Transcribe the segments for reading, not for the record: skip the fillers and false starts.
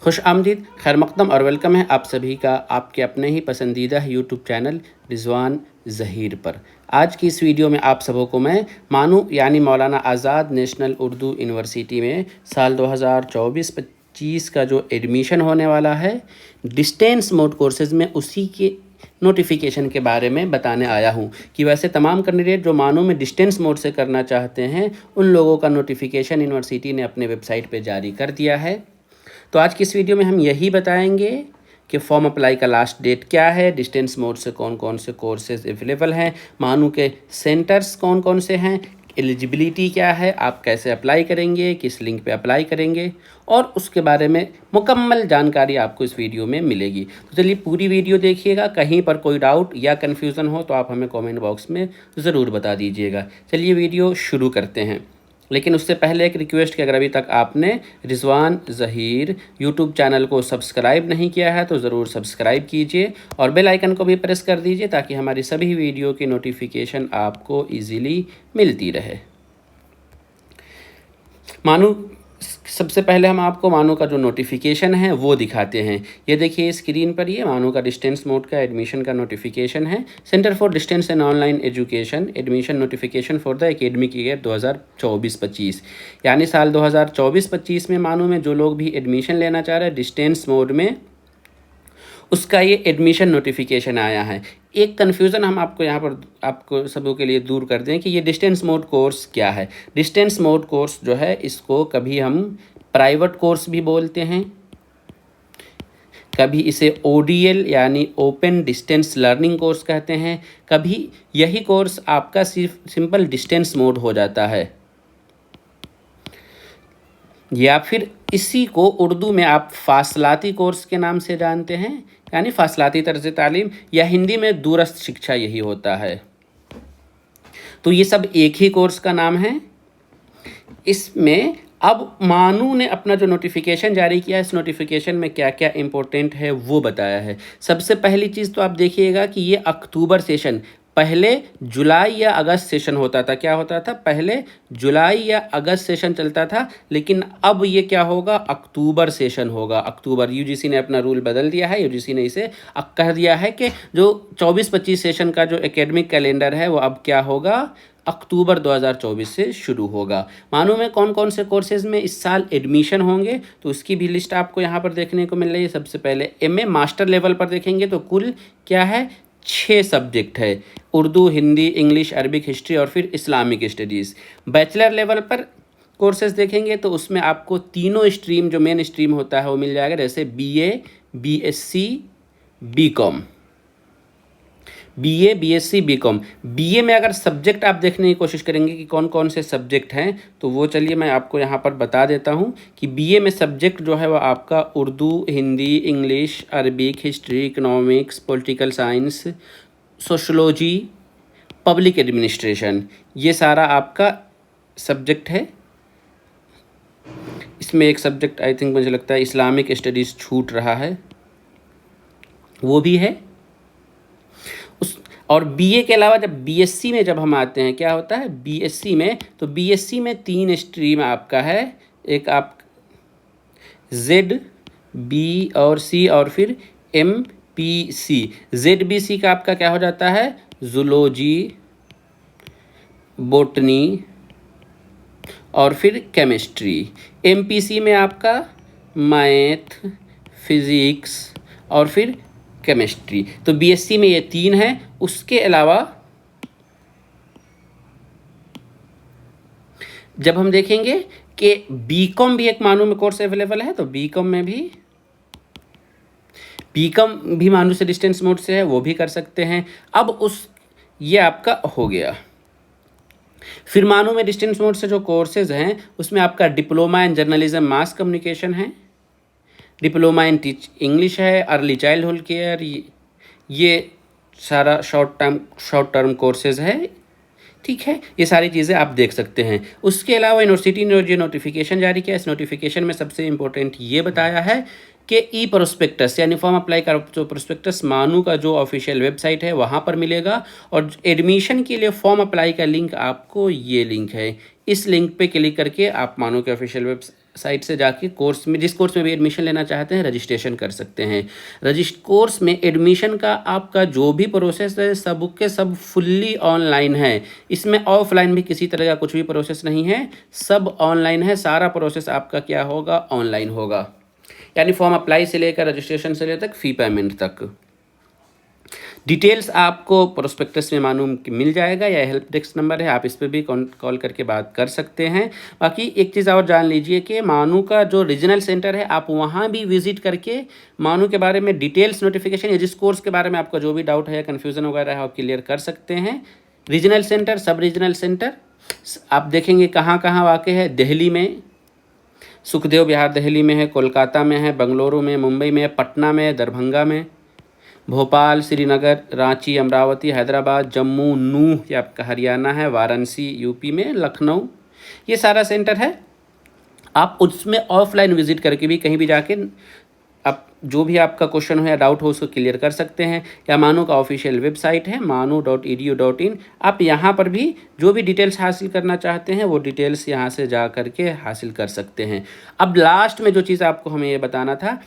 खुश आमदीद, खैर मकदम और वेलकम है आप सभी का आपके अपने ही पसंदीदा यूट्यूब चैनल रिजवान ज़हीर पर। आज की इस वीडियो में आप सबों को मैं मानू यानी मौलाना आज़ाद नेशनल उर्दू यूनिवर्सिटी में साल 2024-25 का जो एडमिशन होने वाला है डिस्टेंस मोड कोर्सेज़ में, उसी के नोटिफिकेशन के बारे में बताने आया हूं कि वैसे तमाम कैंडिडेट जो मानू में डिस्टेंस मोड से करना चाहते हैं उन लोगों का नोटिफिकेशन यूनिवर्सिटी ने अपने वेबसाइट पे जारी कर दिया है। तो आज की इस वीडियो में हम यही बताएंगे कि फॉर्म अप्लाई का लास्ट डेट क्या है, डिस्टेंस मोड से कौन कौन से कोर्सेज अवेलेबल हैं, मानू के सेंटर्स कौन कौन से हैं, एलिजिबिलिटी क्या है, आप कैसे अप्लाई करेंगे, किस लिंक पे अप्लाई करेंगे, और उसके बारे में मुकम्मल जानकारी आपको इस वीडियो में मिलेगी। तो चलिए पूरी वीडियो देखिएगा। कहीं पर कोई डाउट या कन्फ्यूज़न हो तो आप हमें कमेंट बॉक्स में ज़रूर बता दीजिएगा। चलिए वीडियो शुरू करते हैं, लेकिन उससे पहले एक रिक्वेस्ट कि अगर अभी तक आपने रिजवान ज़हीर यूट्यूब चैनल को सब्सक्राइब नहीं किया है तो ज़रूर सब्सक्राइब कीजिए और बेल आइकन को भी प्रेस कर दीजिए ताकि हमारी सभी वीडियो की नोटिफिकेशन आपको इजीली मिलती रहे। मानू सबसे पहले हम आपको मानू का जो नोटिफिकेशन है वो दिखाते हैं। ये देखिए स्क्रीन पर, ये मानू का डिस्टेंस मोड का एडमिशन का नोटिफिकेशन है। Centre for distance and online education admission notification for the academic year 2024-25, यानी साल 2024-25 में मानू में जो लोग भी एडमिशन लेना चाह रहे हैं डिस्टेंस मोड में, उसका ये एडमिशन नोटिफिकेशन आया है। एक कन्फ्यूज़न हम आपको यहाँ पर आपको सबों के लिए दूर कर दें कि ये डिस्टेंस मोड कोर्स क्या है। डिस्टेंस मोड कोर्स जो है इसको कभी हम प्राइवेट कोर्स भी बोलते हैं, कभी इसे ODL यानी ओपन डिस्टेंस लर्निंग कोर्स कहते हैं, कभी यही कोर्स आपका सिर्फ सिंपल डिस्टेंस मोड हो जाता है, या फिर इसी को उर्दू में आप फासलाती कोर्स के नाम से जानते हैं, यानी फासलाती तर्ज तालीम, या हिंदी में दूरस्थ शिक्षा यही होता है। तो ये सब एक ही कोर्स का नाम है। इसमें अब मानू ने अपना जो नोटिफिकेशन जारी किया है, इस नोटिफिकेशन में क्या क्या इंपॉर्टेंट है वो बताया है। सबसे पहली चीज़ तो आप देखिएगा कि ये अक्टूबर सेशन, पहले जुलाई या अगस्त सेशन होता था। क्या होता था? पहले जुलाई या अगस्त सेशन चलता था, लेकिन अब ये क्या होगा? अक्टूबर सेशन होगा। अक्टूबर, यूजीसी ने अपना रूल बदल दिया है। यूजीसी ने इसे कह दिया है कि जो 24-25 सेशन का जो एकेडमिक कैलेंडर है वो अब क्या होगा? अक्टूबर 2024 से शुरू होगा। मानो में कौन कौन से कोर्सेज में इस साल एडमिशन होंगे तो उसकी भी लिस्ट आपको यहाँ पर देखने को मिल रही है। सबसे पहले MA मास्टर लेवल पर देखेंगे तो कुल क्या है? 6 सब्जेक्ट है, Urdu, Hindi, English, Arabic, history और फिर इस्लामिक स्टडीज़। बैचलर लेवल पर कोर्सेज देखेंगे तो उसमें आपको तीनों स्ट्रीम जो मेन स्ट्रीम होता है वो मिल जाएगा, जैसे BA, BSc, BCom। BA, BSc, BCom। BA में अगर सब्जेक्ट आप देखने की कोशिश करेंगे कि कौन कौन से सब्जेक्ट हैं तो वो चलिए मैं आपको यहाँ पर बता देता हूँ कि BA में सब्जेक्ट जो है वो आपका Urdu, Hindi, English, Arabic, history, economics, political science, sociology, public administration, ये सारा आपका सब्जेक्ट है। इसमें एक सब्जेक्ट आई थिंक मुझे लगता है इस्लामिक स्टडीज़ छूट रहा है, वो भी है। और BA के अलावा जब BSc में जब हम आते हैं, क्या होता है BSc में? तो BSc में 3 स्ट्रीम आपका है, एक आप Z, B और C और फिर MPC। ZBC का आपका क्या हो जाता है? जूलॉजी, बॉटनी और फिर केमिस्ट्री। MPC में आपका मैथ, फिज़िक्स और फिर केमिस्ट्री। तो BSc में ये 3 है। उसके अलावा जब हम देखेंगे कि BCom भी एक मानू में कोर्स अवेलेबल है, तो BCom में भी मानू से डिस्टेंस मोड से है, वो भी कर सकते हैं। अब ये आपका हो गया। फिर मानू में डिस्टेंस मोड से जो कोर्सेज हैं उसमें आपका diploma in journalism mass communication है, डिप्लोमा इन टीच इंग्लिश है, अर्ली चाइल्डहुड केयर, ये सारा शॉर्ट टर्म कोर्सेज है। ठीक है, ये सारी चीज़ें आप देख सकते हैं। उसके अलावा यूनिवर्सिटी ने जो नोटिफिकेशन जारी किया, इस नोटिफिकेशन में सबसे इम्पोर्टेंट ये बताया है कि प्रोस्पेक्टस यानी फॉर्म अप्लाई का जो प्रोस्पेक्टस मानू का जो ऑफिशियल वेबसाइट है वहाँ पर मिलेगा, और एडमिशन के लिए फॉर्म अप्लाई का लिंक आपको ये लिंक है, इस लिंक पे क्लिक करके आप मानू के ऑफिशियल साइट से जाके कोर्स में, जिस कोर्स में भी एडमिशन लेना चाहते हैं, रजिस्ट्रेशन कर सकते हैं। कोर्स में एडमिशन का आपका जो भी प्रोसेस है सब के सब फुल्ली ऑनलाइन है। इसमें ऑफलाइन भी किसी तरह का कुछ भी प्रोसेस नहीं है, सब ऑनलाइन है। सारा प्रोसेस आपका क्या होगा, ऑनलाइन होगा। यानी फॉर्म अप्लाई से लेकर रजिस्ट्रेशन से लेकर फ़ी पेमेंट तक। डिटेल्स आपको प्रोस्पेक्टस में मालूम मिल जाएगा, या हेल्प डेस्क नंबर है, आप इस पर भी कॉल करके बात कर सकते हैं। बाकी एक चीज़ और जान लीजिए कि मानू का जो रीजनल सेंटर है, आप वहाँ भी विजिट करके मानू के बारे में डिटेल्स नोटिफिकेशन, या जिस कोर्स के बारे में आपका जो भी डाउट है या कन्फ्यूज़न वगैरह है, आप क्लियर कर सकते हैं। रीजनल सेंटर, सब रीजनल सेंटर आप देखेंगे कहाँ कहाँ वाक़ है। दिल्ली में सुखदेव विहार दिल्ली में है, कोलकाता में है, बेंगलुरु में, मुंबई में, पटना में, दरभंगा में, भोपाल, श्रीनगर, रांची, अमरावती, हैदराबाद, जम्मू, नूह ये आपका हरियाणा है, वाराणसी यूपी में, लखनऊ, ये सारा सेंटर है। आप उसमें ऑफलाइन विजिट करके भी कहीं भी जाके आप जो भी आपका क्वेश्चन हो या डाउट हो उसको क्लियर कर सकते हैं। या मानू का ऑफिशियल वेबसाइट है manu.edu.in, आप यहाँ पर भी जो भी डिटेल्स हासिल करना चाहते हैं वो डिटेल्स यहाँ से जा करके हासिल कर सकते हैं। अब लास्ट में जो चीज़ आपको हमें ये बताना था,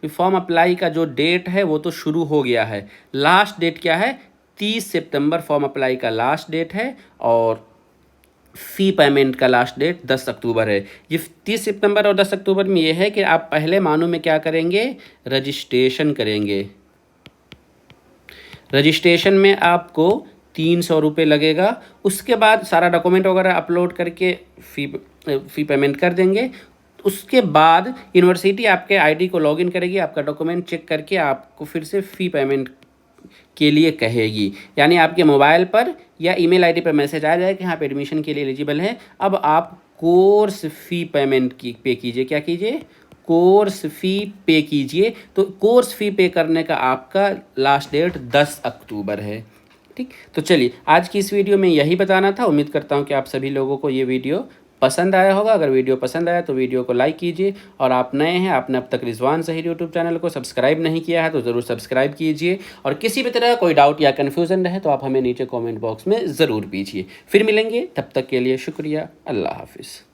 फॉर्म अप्लाई का जो डेट है वो तो शुरू हो गया है। लास्ट डेट क्या है, 30 सितंबर फॉर्म अप्लाई का लास्ट डेट है, और फ़ी पेमेंट का लास्ट डेट 10 अक्टूबर है। ये 30 सितंबर और 10 अक्टूबर में ये है कि आप पहले मानू में क्या करेंगे, रजिस्ट्रेशन करेंगे। रजिस्ट्रेशन में आपको 300 रुपये लगेगा। उसके बाद सारा डॉक्यूमेंट वगैरह अपलोड करके फ़ी पेमेंट कर देंगे। उसके बाद यूनिवर्सिटी आपके आईडी को लॉगिन करेगी, आपका डॉक्यूमेंट चेक करके आपको फिर से फ़ी पेमेंट के लिए कहेगी। यानी आपके मोबाइल पर या ईमेल आईडी पर मैसेज आ जाएगा कि हाँ आप एडमिशन के लिए एलिजिबल हैं। अब आप कोर्स फ़ी पेमेंट की पे कीजिए। क्या कीजिए, कोर्स फ़ी पे कीजिए। तो कोर्स फ़ी पे करने का आपका लास्ट डेट 10 अक्टूबर है। ठीक, तो चलिए आज की इस वीडियो में यही बताना था। उम्मीद करता हूँ कि आप सभी लोगों को ये वीडियो पसंद आया होगा। अगर वीडियो पसंद आया तो वीडियो को लाइक कीजिए, और आप नए हैं, आपने अब तक रिजवान ज़हीर यूट्यूब चैनल को सब्सक्राइब नहीं किया है तो ज़रूर सब्सक्राइब कीजिए। और किसी भी तरह कोई डाउट या कन्फ्यूज़न रहे तो आप हमें नीचे कमेंट बॉक्स में ज़रूर पूछिए। फिर मिलेंगे, तब तक के लिए शुक्रिया। अल्लाह हाफिज़।